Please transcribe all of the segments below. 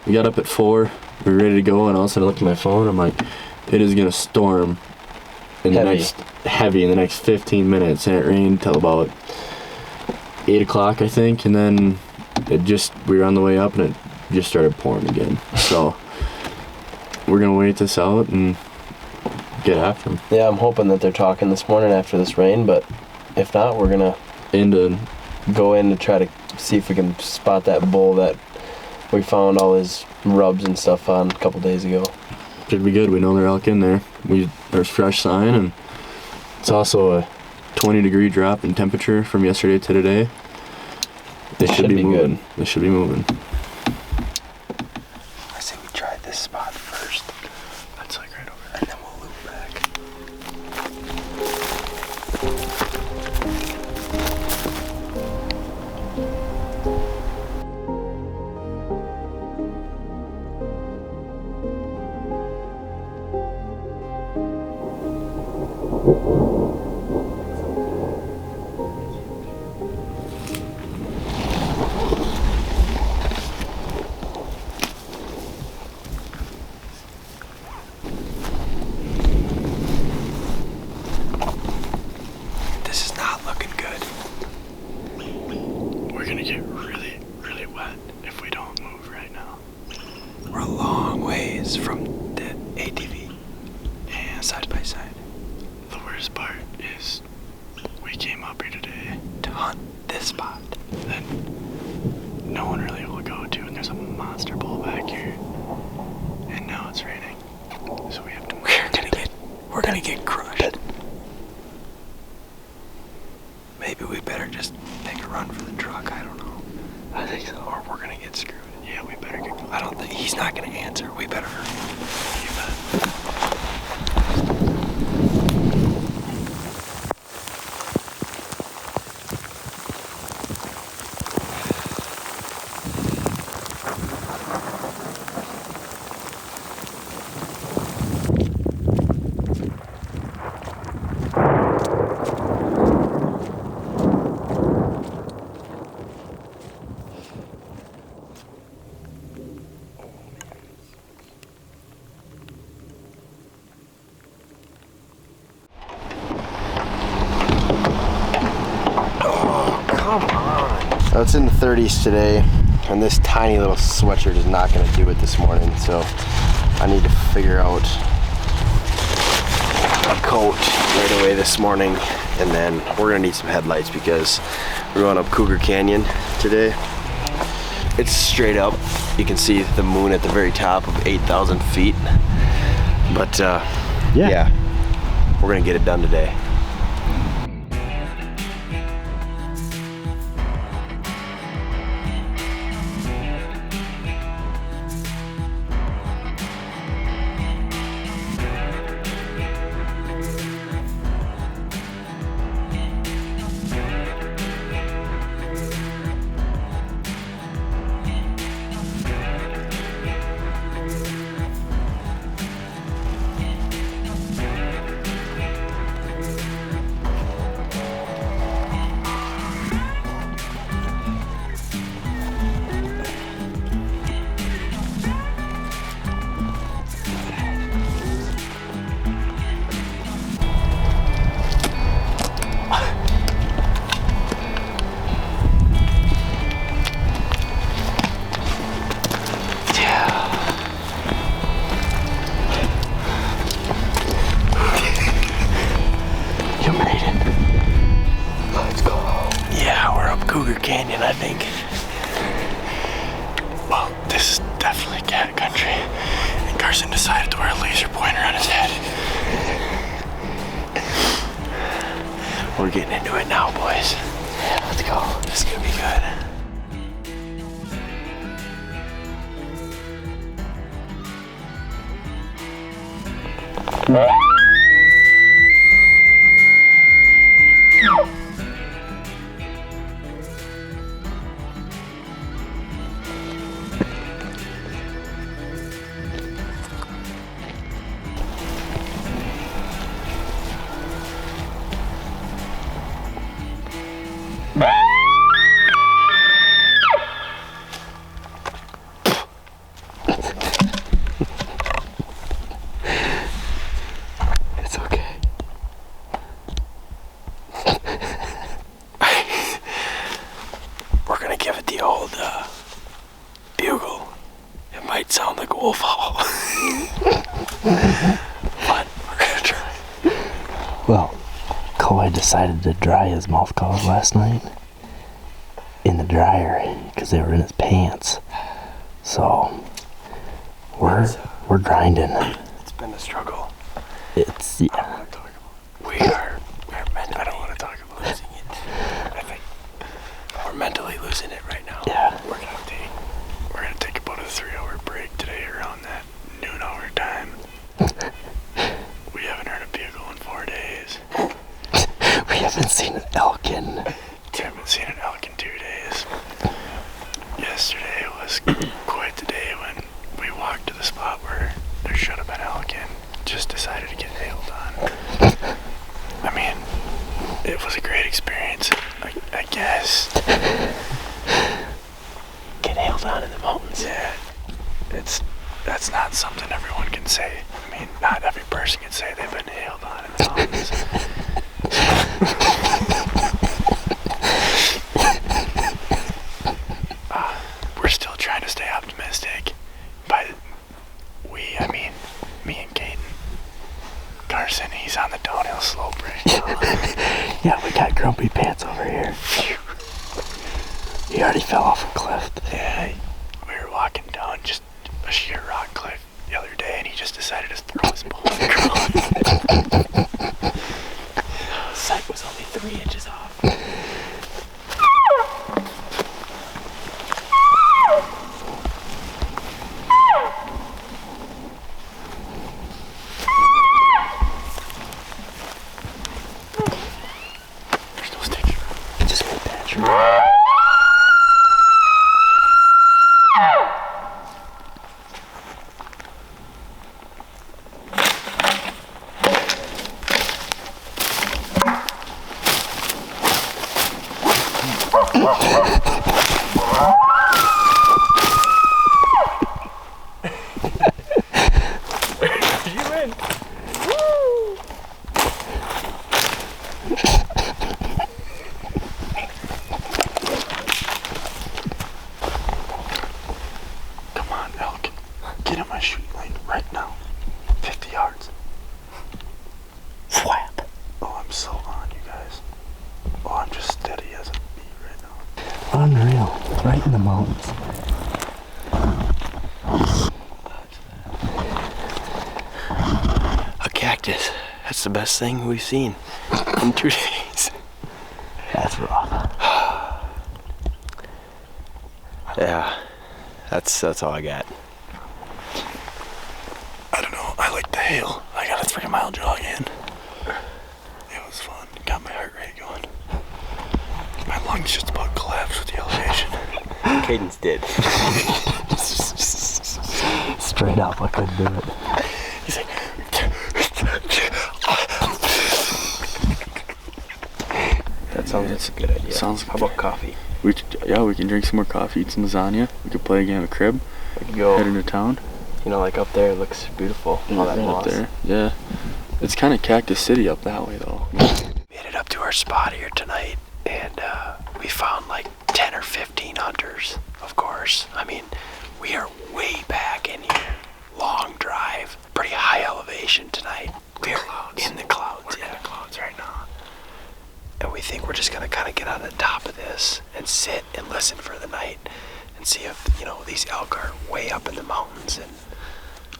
We got up at 4. We were ready to go, and all of a sudden I looked at my phone. I'm like, it is gonna storm in the next 15 minutes, and it rained till about 8 o'clock, I think, and then we were on the way up, and it just started pouring again. So we're gonna wait this out and get after them. Yeah, I'm hoping that they're talking this morning after this rain, but if not, we're gonna go in to try to see if we can spot that bull that we found all his rubs and stuff on a couple days ago. Should be good. We know they're elk in there. There's fresh sign, and it's also a 20-degree drop in temperature from yesterday to today. They should be moving. Good. They should be moving. I say we try this spot first. That's like right over there. And then we'll loop back. This is not looking good. We're gonna get really, really wet if we don't move right now. We're a long ways from the ATV. Yeah, side by side. The worst part is we came up here today to hunt this spot that no one really will go to, and there's a monster bull back here, and now it's raining, so we have to move. We're gonna get crushed. Maybe we better just take a run for the truck. I don't know. I think so. Or we're gonna get screwed. Yeah, we better get. I don't think he's not gonna answer. We better hurry. You bet. It's in the 30s today, and this tiny little sweatshirt is not going to do it this morning, so I need to figure out a coat right away this morning, and then we're going to need some headlights because we're going up Cougar Canyon today. It's straight up. You can see the moon at the very top of 8,000 feet, but yeah, we're going to get it done today. Cougar Canyon, I think. Well, this is definitely cat country. And Carson decided to wear a laser pointer on his head. We're getting into it now, boys. Yeah, let's go. This is gonna be good. It's okay. We're gonna give it the old bugle. It might sound like a wolf howl. But we're gonna try. Well, Coy decided to dry his mouth calls last night in the dryer because they were in his pants. So we're grinding. It's been a struggle. It's I don't want to talk about. We're meant. I don't want to talk about losing it. I think we're mentally losing it right now. Yeah. We're gonna take about a 3-hour break today around that noon hour time. We haven't heard a bugle in 4 days. We haven't seen an elk in. We haven't seen an elk in 2 days. Yesterday was quite the day when we walked to the spot where there should have been elk and just decided to get hailed on. I mean, it was a great experience, I guess. Get hailed on in the mountains. Yeah, that's not something everyone can say. I mean, not every person can say they've been hailed on in the mountains. We're still trying to stay optimistic. By we, I mean me and Caden. Carson, he's on the downhill slope right now. Yeah, we got Grumpy Pants over here. He already fell off a cliff. Yeah, we were walking down just a sheer rock cliff the other day, and he just decided to throw his ball across. Sight was only 3 inches off. There's no sticky. Just made that true. Come on, elk. Get in my shooting lane right now. 50 yards. Flap. Oh, I'm so on, you guys. Oh, I'm just steady as a bee right now. Unreal. Right in the mountains. A cactus. That's the best thing we've seen in 2 days. That's rough. Yeah, that's all I got. I don't know. I like the hail. I got a 3-mile jog in. It was fun. Got my heart rate going. My lungs just about collapsed with the elevation. Caden's did. Straight up, I couldn't do it. He's like. That sounds like a good idea. Sounds How about coffee? We can drink some more coffee, eat some lasagna. We could play a game of crib. We could go. Head into town. You know, like up there, it looks beautiful. All that Right moss. up there. Yeah. It's kind of Cactus City up that way, though. Made it up to our spot here tonight, and we found like 10 or 15 hunters, of course. I mean, we are way back in here. Long drive, pretty high elevation tonight. We're in the clouds. We're in the clouds right now. And we think we're just gonna kind of get on the top of this and sit and listen for the night and see if, these elk are way up in the mountains and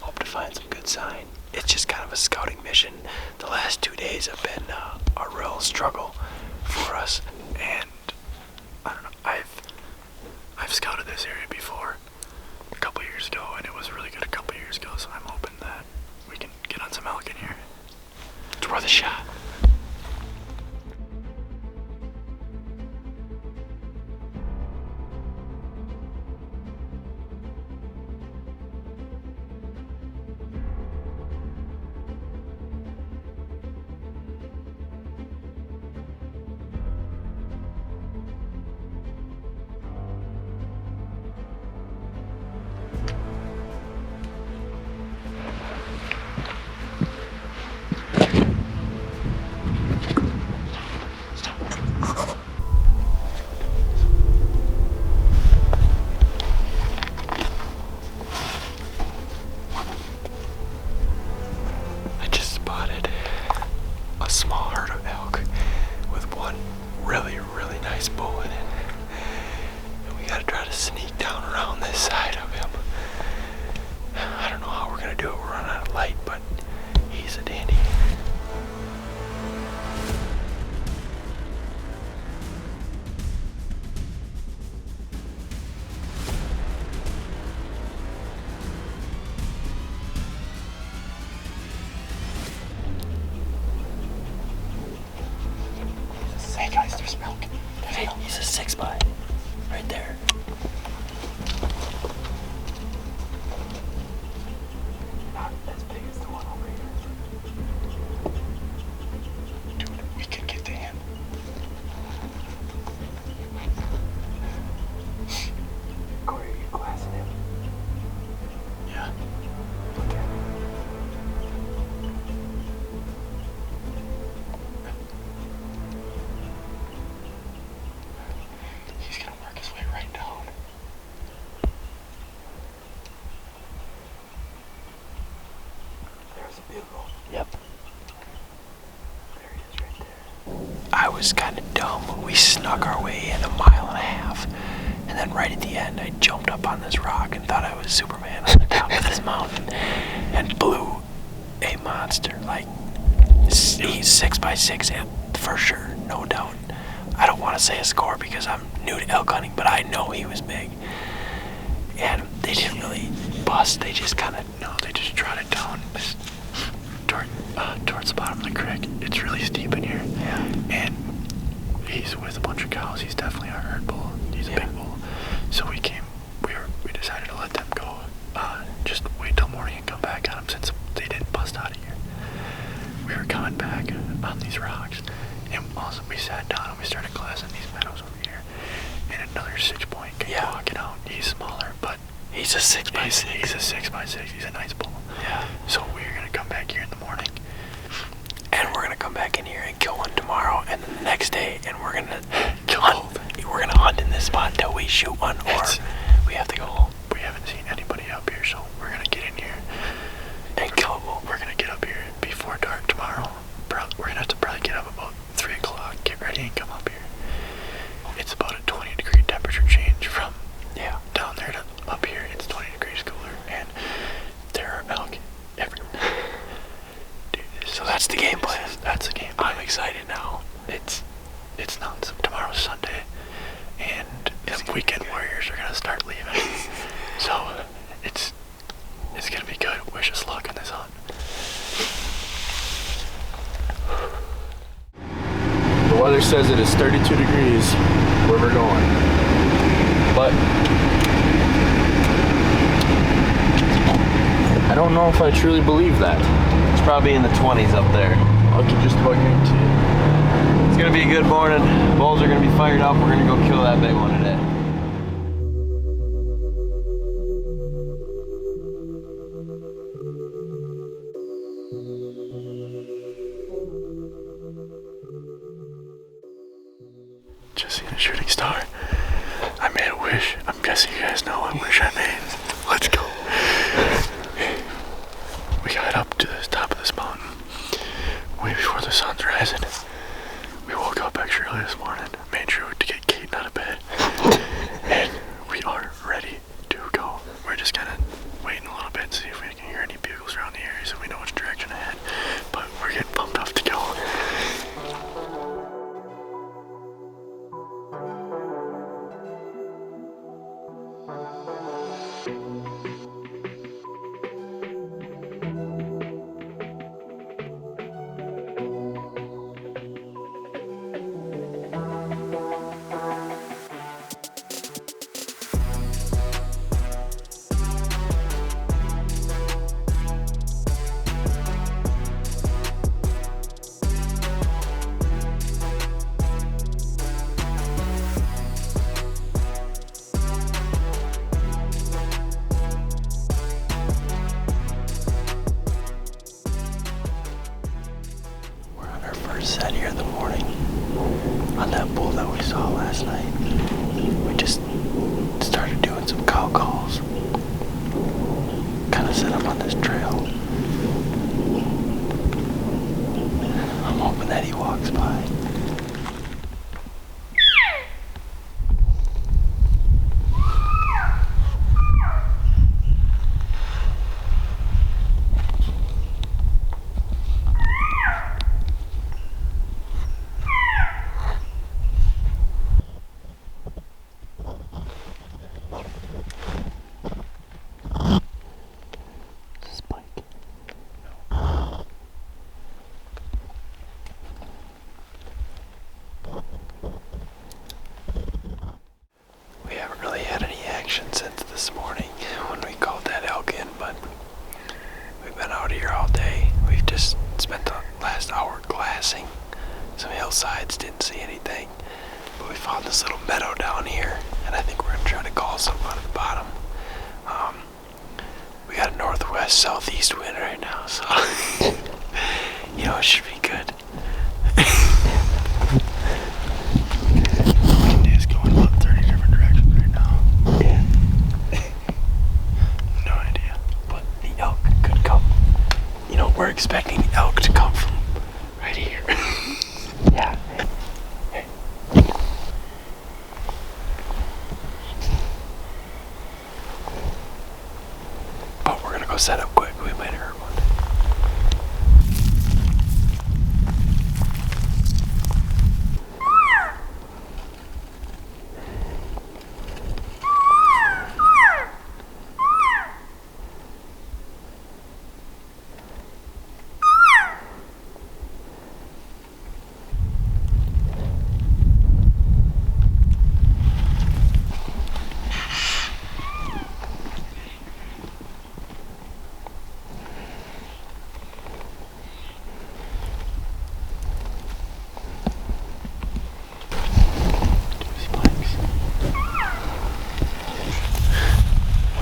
hope to find some good sign. It's just kind of a scouting mission. The last 2 days have been a real struggle for us, and I don't know. I've scouted this area before a couple years ago, and it was really good a couple years ago. So I'm hoping that we can get on some elk in here. It's worth a shot. was kind of dumb. We snuck our way in 1.5 miles, and then right at the end, I jumped up on this rock and thought I was Superman on the top of this mountain, and blew a monster. Like, he's 6x6 for sure, no doubt. I don't want to say a score because I'm new to elk hunting, but I know he was big. And they didn't really bust. They just kind of they just trotted down towards the bottom of the creek. It's really steep in here. Yeah. And he's with a bunch of cows. He's definitely our herd bull. He's a big bull. So we decided to let them go. Just wait till morning and come back on them since they didn't bust out of here. We were coming back on these rocks, and also we sat down and we started glassing these meadows over here. And another 6-point came walking out. He's smaller, but he's a 6x6. He's a 6x6. He's a nice bull. Yeah. So we're gonna come back here in the morning, and we're gonna come back in here and kill one tomorrow, and then the next day, and we're gonna We're gonna hunt in this spot until we shoot one, or we have to go home. We haven't seen anybody up here, so we're gonna get in here and kill a bull. We're gonna get up here before dark tomorrow. We're gonna have to probably get up about 3 o'clock, get ready, and come up here. It's about a 20-degree temperature change from down there to up here. It's 20 degrees cooler, and there are elk everywhere. Dude, so that's the game plan. That's the game plan. I'm excited now. It's nuts. Tomorrow's Sunday, and the weekend warriors are gonna start leaving. So it's gonna be good. Wish us luck on this hunt. The weather says it is 32 degrees where we're going. But I don't know if I truly believe that. It's probably in the 20s up there. I can just about guarantee it. It's gonna be a good morning. Bulls are gonna be fired up. We're gonna go kill that big one today. Just seen a shooting star. I made a wish. I'm guessing you guys know what wish I made. Let's go. We got up to the top of this mountain way before the sun's rising. We woke up extra early this morning, made sure to get Kate out of bed, and we are ready to go. We're just kind of waiting a little bit to see if we can hear any bugles around the area so we know which direction to head, but we're getting pumped up to go. Sat here in the morning on that bull that we saw last night. We just started doing some cow calls. Kind of set up on this trail. I'm hoping that he walks by. Since this morning when we called that elk in, but we've been out here all day. We've just spent the last hour glassing some hillsides, didn't see anything, but we found this little meadow down here, and I think we're gonna try to call something on the bottom. We got a northwest southeast wind right now, so you know, it should be good. It's going about 30 different directions right now. Yeah. No idea. But the elk could come. You know, we're expecting the elk to come from right here. Yeah. set up quick. We might hurt one.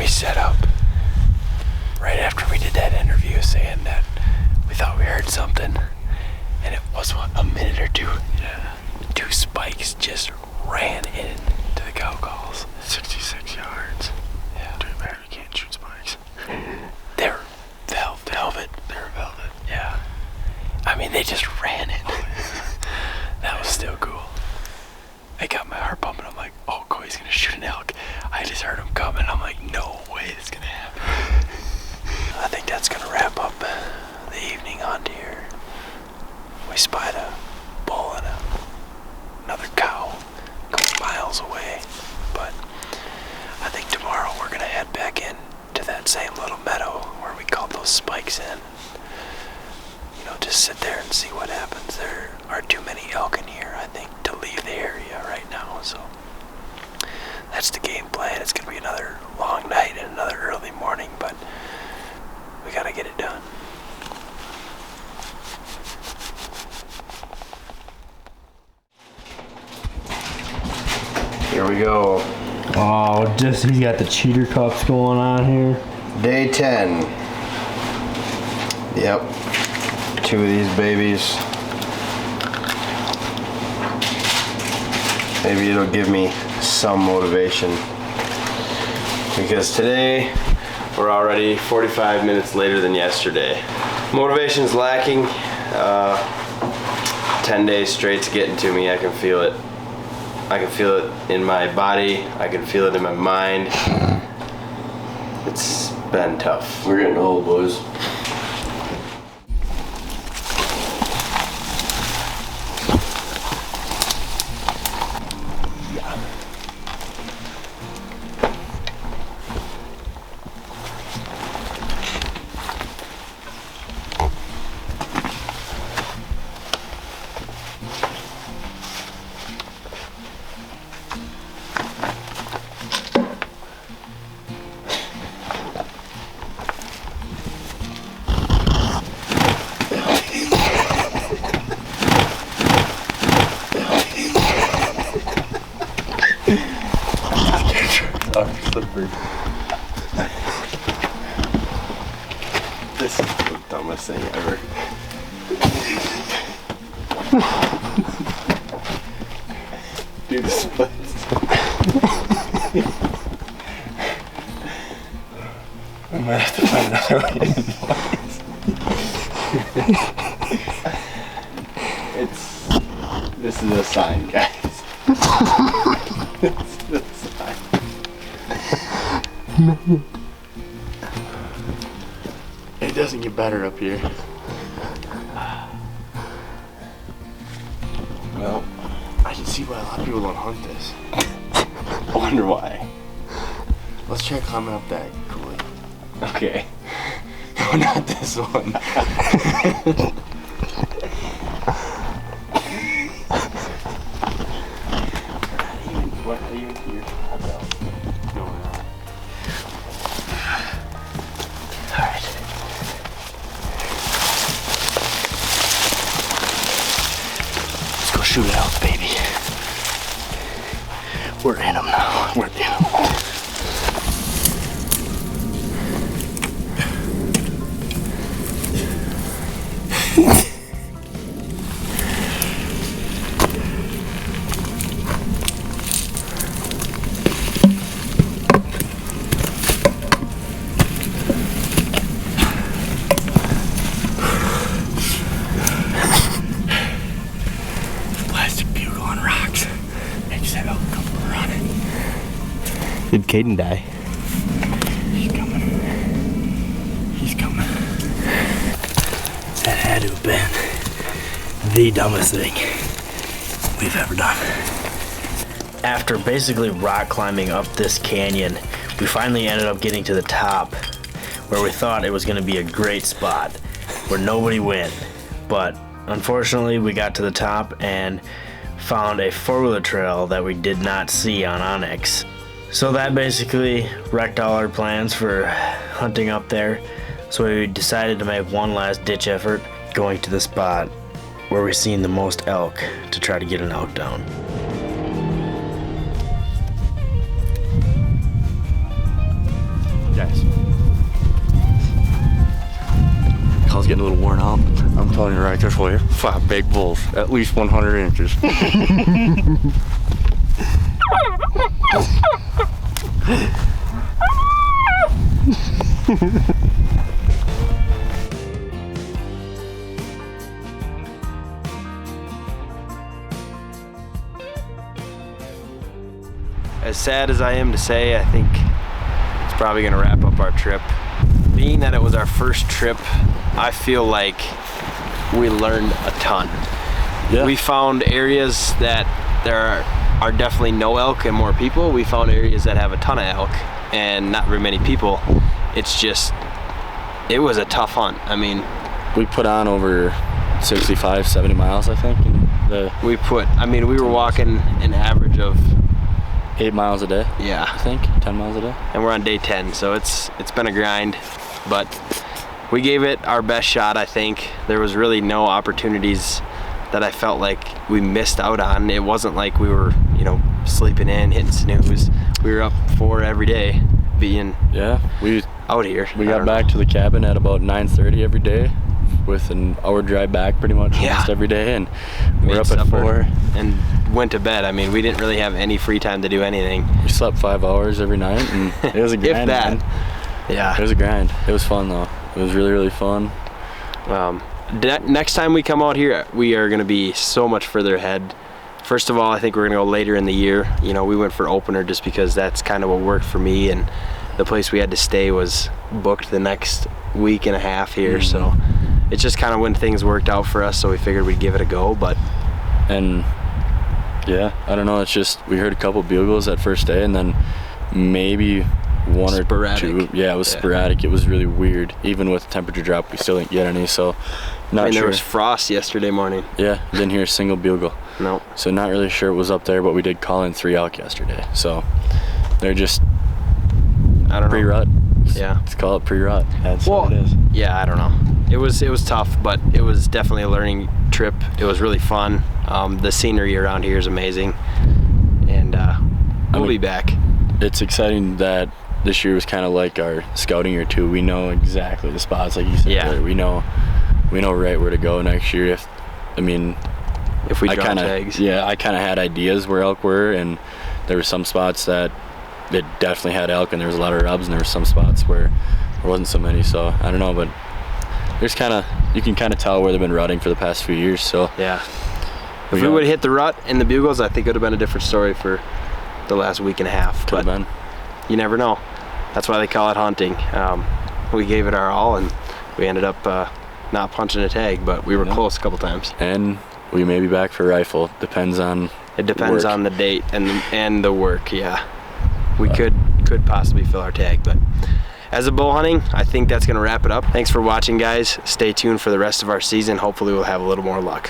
Set up right after we did that interview saying that we thought we heard something, and it was a minute or two. Yeah. 2 spikes just ran into the cow calls. 66 yards. Yeah. Too bad we can't shoot spikes. They're velvet. They're velvet. Yeah. I mean, they just ran it. That was still cool. I got my heart pumping. I'm like, oh, Coy's gonna shoot an elk. I just heard him coming. I'm like, no way this is gonna happen. I think that's gonna wrap up the evening on deer. We spied a bull and another cow a couple miles away. But I think tomorrow we're gonna head back in to that same little meadow where we called those spikes in. You know, just sit there and see what happens. There are too many elk in here, I think, to leave the area right now, so that's the game plan. It's gonna be another long night and another early morning, but we gotta get it done. Here we go. Oh, he's got the cheater cups going on here. Day 10. Yep. 2 of these babies. Maybe it'll give me some motivation. Because today, we're already 45 minutes later than yesterday. Motivation's lacking. 10 days straight's getting to me. I can feel it. I can feel it in my body. I can feel it in my mind. It's been tough. We're getting old, boys. This is the dumbest thing ever. Do the splits. We might have to find another way in. This is a sign, guys. This is a sign. It doesn't get better up here. Well, I can see why a lot of people don't hunt this. I wonder why. Let's try climbing up that coulee. Okay. No, not this one. What are you here about? No, we're not. Alright. Let's go shoot it out, baby. We're in them now. We're in them. Did Caden die? He's coming. been the dumbest thing we've ever done. After basically rock climbing up this canyon, we finally ended up getting to the top where we thought it was going to be a great spot where nobody went. But unfortunately, we got to the top and found a four-wheeler trail that we did not see on Onyx. So that basically wrecked all our plans for hunting up there. So we decided to make one last ditch effort going to the spot where we've seen the most elk to try to get an elk down. Guys, Kyle's getting a little worn out. I'm telling you right this way, 5 big bulls, at least 100 inches. As sad as I am to say, I think it's probably gonna wrap up our trip. Being that it was our first trip, I feel like we learned a ton. Yeah. We found areas that there are definitely no elk and more people. We found areas that have a ton of elk and not very many people. It's just, it was a tough hunt. I mean, We put on over 65, 70 miles, I think. we were walking an average of 8 miles a day, I yeah, think, 10 miles a day. and we're on day 10, so it's been a grind, but we gave it our best shot. I think there was really no opportunities that I felt like we missed out on. It wasn't like we were, sleeping in, hitting snooze. We were up for every day, being We out here. got back to the cabin at about 9:30 every day, with an hour drive back pretty much almost every day, and we're up at 4. and went to bed. I mean, we didn't really have any free time to do anything. We slept 5 hours every night, and it was a grind. If that. Man. Yeah. It was a grind. It was fun though. It was really, really fun. Next time we come out here, we are going to be so much further ahead. First of all, I think we're going to go later in the year. We went for opener just because that's kind of what worked for me, and the place we had to stay was booked the next week and a half here. So it's just kind of when things worked out for us, so we figured we'd give it a go. And yeah, I don't know, it's just we heard a couple bugles that first day, and then maybe one Sporadic. or two. Yeah, it was sporadic. It was really weird. Even with the temperature drop, we still didn't get any, so not sure. There was frost yesterday morning. Yeah, didn't hear a single bugle. No. So not really sure what was up there, but we did call in 3 elk yesterday. So they're just I don't know. pre-rut. Yeah. Let's call it pre-rut. That's what it is. Yeah, I don't know. It was tough, but it was definitely a learning trip. It was really fun. The scenery around here is amazing, and we'll be back. It's exciting that this year was kind of like our scouting year too. We know exactly the spots, like you said. Yeah. There. We know right where to go next year. If we draw tags. Yeah, I kind of had ideas where elk were, and there were some spots that it definitely had elk, and there was a lot of rubs, and there were some spots where there wasn't so many. So I don't know, but there's you can kind of tell where they've been rutting for the past few years. So yeah, if we would have hit the rut and the bugles, I think it would have been a different story for the last week and a half. Could have been. You never know. That's why they call it hunting. We gave it our all, and we ended up not punching a tag, but we were close a couple times. And we may be back for rifle. Depends on. It depends on the date and the work. Yeah, we could possibly fill our tag, but as a bow hunting, I think that's gonna wrap it up. Thanks for watching, guys. Stay tuned for the rest of our season. Hopefully we'll have a little more luck.